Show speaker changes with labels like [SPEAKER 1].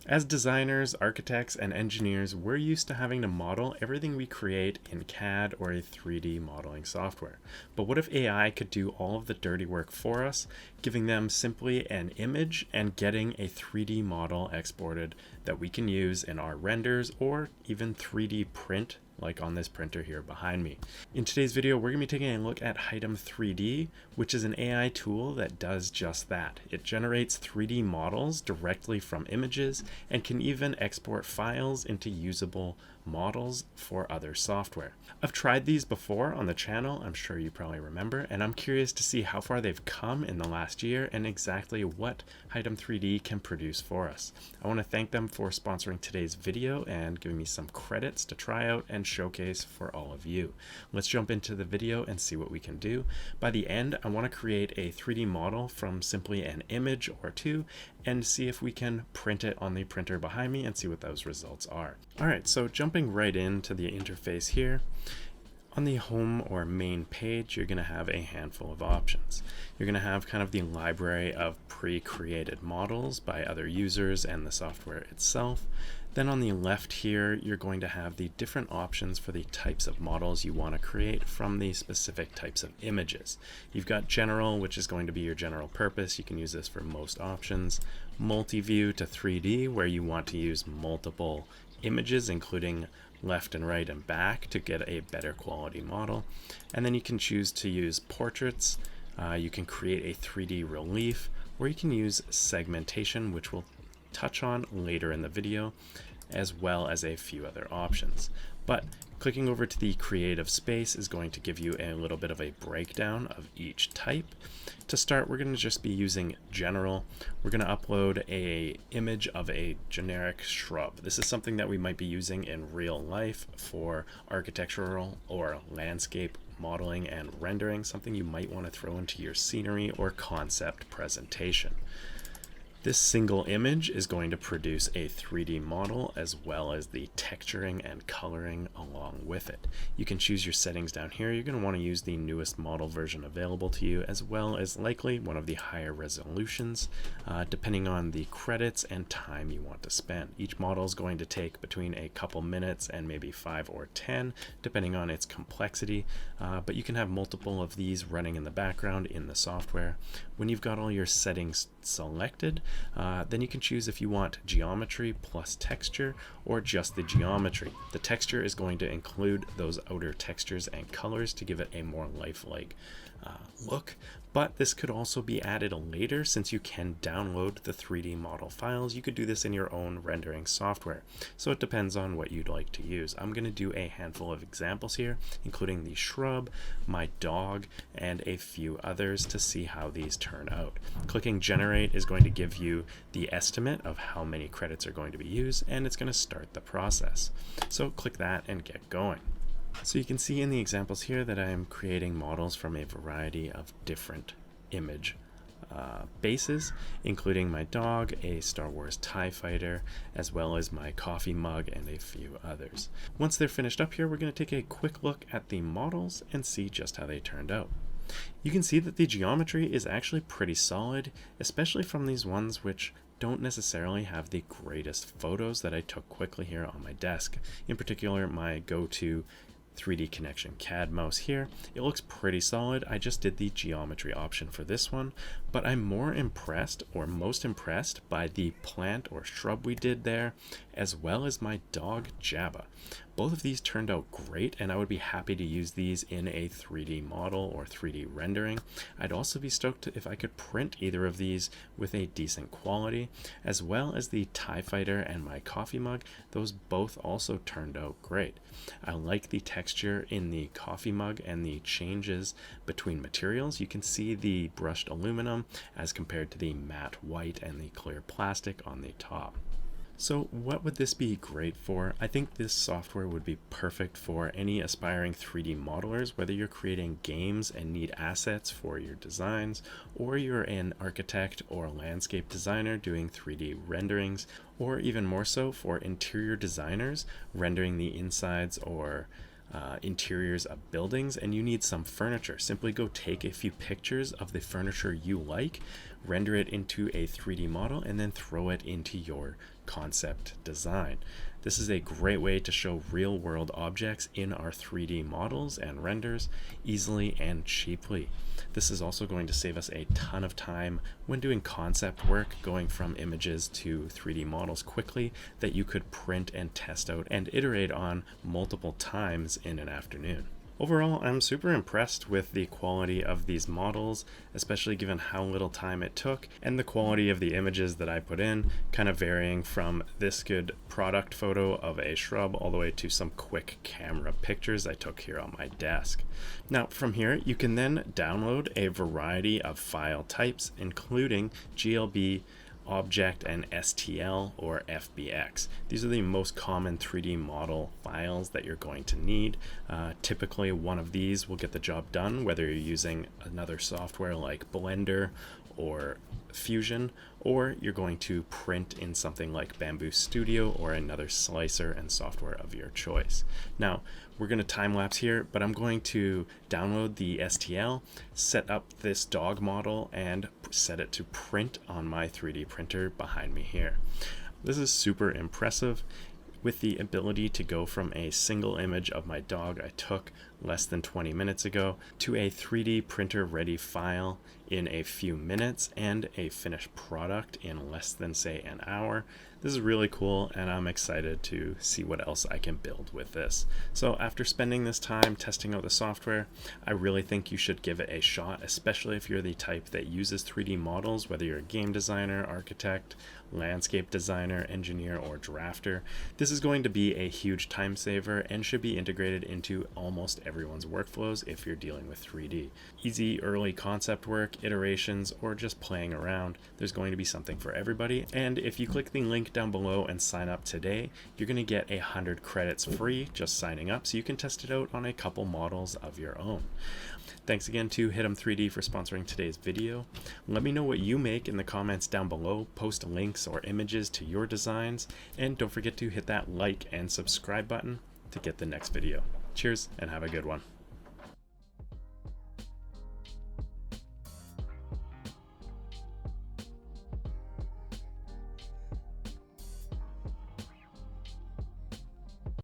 [SPEAKER 1] As designers, architects, and engineers, we're used to having to model everything we create in CAD or a 3D modeling software. But what if AI could do all of the dirty work for us, giving them simply an image and getting a 3D model exported that we can use in our renders or even 3D print like on this printer here behind me. In today's video, we're going to be taking a look at Hitem3D, which is an AI tool that does just that. It generates 3D models directly from images and can even export files into usable models for other software. I've tried these before on the channel, I'm sure you probably remember, and I'm curious to see how far they've come in the last year and exactly what Hitem3D can produce for us. I want to thank them for sponsoring today's video and giving me some credits to try out and showcase for all of you. Let's jump into the video and see what we can do. By the end, I want to create a 3D model from simply an image or two and see if we can print it on the printer behind me and see what those results are. Alright, so jumping right into the interface here, on the home or main page, you're going to have a handful of options. You're going to have kind of the library of pre-created models by other users and the software itself. Then on the left here, you're going to have the different options for the types of models you want to create from the specific types of images. You've got general, which is going to be your general purpose. You can use this for most options. Multi-view to 3D, where you want to use multiple images, including left and right and back, to get a better quality model. And then you can choose to use portraits. You can create a 3D relief, or you can use segmentation, which we'll touch on later in the video, as well as a few other options. But clicking over to the creative space is going to give you a little bit of a breakdown of each type. To start, we're going to just be using general. We're going to upload a image of a generic shrub. This is something that we might be using in real life for architectural or landscape modeling and rendering, something you might want to throw into your scenery or concept presentation. This single image is going to produce a 3D model as well as the texturing and coloring along with it. You can choose your settings down here. You're going to want to use the newest model version available to you, as well as likely one of the higher resolutions, depending on the credits and time you want to spend. Each model is going to take between a couple minutes and maybe 5 or 10, depending on its complexity, but you can have multiple of these running in the background in the software. When you've got all your settings selected, then you can choose if you want geometry plus texture or just the geometry. The texture is going to include those outer textures and colors to give it a more lifelike look, but this could also be added later since you can download the 3D model files. You could do this in your own rendering software, so it depends on what you'd like to use. I'm going to do a handful of examples here, including the shrub, my dog, and a few others to see how these turn out. Clicking generate is going to give you the estimate of how many credits are going to be used, and it's going to start the process. So click that and get going. So you can see in the examples here that I am creating models from a variety of different image bases, including my dog, a Star Wars TIE fighter, as well as my coffee mug and a few others. Once they're finished up here, we're going to take a quick look at the models and see just how they turned out. You can see that the geometry is actually pretty solid, especially from these ones which don't necessarily have the greatest photos that I took quickly here on my desk. In particular, my go-to 3D Connection CAD mouse here. It looks pretty solid. I just did the geometry option for this one, but I'm more impressed, or most impressed, by the plant or shrub we did there, as well as my dog Jabba. Both of these turned out great, and I would be happy to use these in a 3D model or 3D rendering. I'd also be stoked if I could print either of these with a decent quality, as well as the TIE fighter and my coffee mug. Those both also turned out great. I like the texture in the coffee mug and the changes between materials. You can see the brushed aluminum as compared to the matte white and the clear plastic on the top. So what would this be great for? I think this software would be perfect for any aspiring 3D modelers, whether you're creating games and need assets for your designs, or you're an architect or landscape designer doing 3D renderings, or even more so for interior designers rendering the insides or interiors of buildings, and you need some furniture. Simply go take a few pictures of the furniture you like, render it into a 3D model, and then throw it into your concept design. This is a great way to show real-world objects in our 3D models and renders easily and cheaply. This is also going to save us a ton of time when doing concept work, going from images to 3D models quickly that you could print and test out and iterate on multiple times in an afternoon. Overall, I'm super impressed with the quality of these models, especially given how little time it took, and the quality of the images that I put in, kind of varying from this good product photo of a shrub all the way to some quick camera pictures I took here on my desk. Now, from here, you can then download a variety of file types, including GLB, Object, and STL or FBX. These are the most common 3D model files that you're going to need. Typically, one of these will get the job done, whether you're using another software like Blender or Fusion, or you're going to print in something like Bamboo Studio or another slicer and software of your choice. Now, we're going to time lapse here, but I'm going to download the STL, set up this dog model, and set it to print on my 3D printer behind me here. This is super impressive, with the ability to go from a single image of my dog I took less than 20 minutes ago to a 3D printer ready file in a few minutes and a finished product in less than, say, an hour. This is really cool, and I'm excited to see what else I can build with this. So after spending this time testing out the software, I really think you should give it a shot, especially if you're the type that uses 3D models, whether you're a game designer, architect, landscape designer, engineer, or drafter. This is going to be a huge time saver and should be integrated into almost everyone's workflows if you're dealing with 3D. Easy early concept work, iterations, or just playing around, there's going to be something for everybody. And if you click the link down below and sign up today, you're going to get 100 credits free just signing up, so you can test it out on a couple models of your own. Thanks again to Hitem3D for sponsoring today's video. Let me know what you make in the comments down below, post links or images to your designs, and don't forget to hit that like and subscribe button to get the next video. Cheers and have a good one.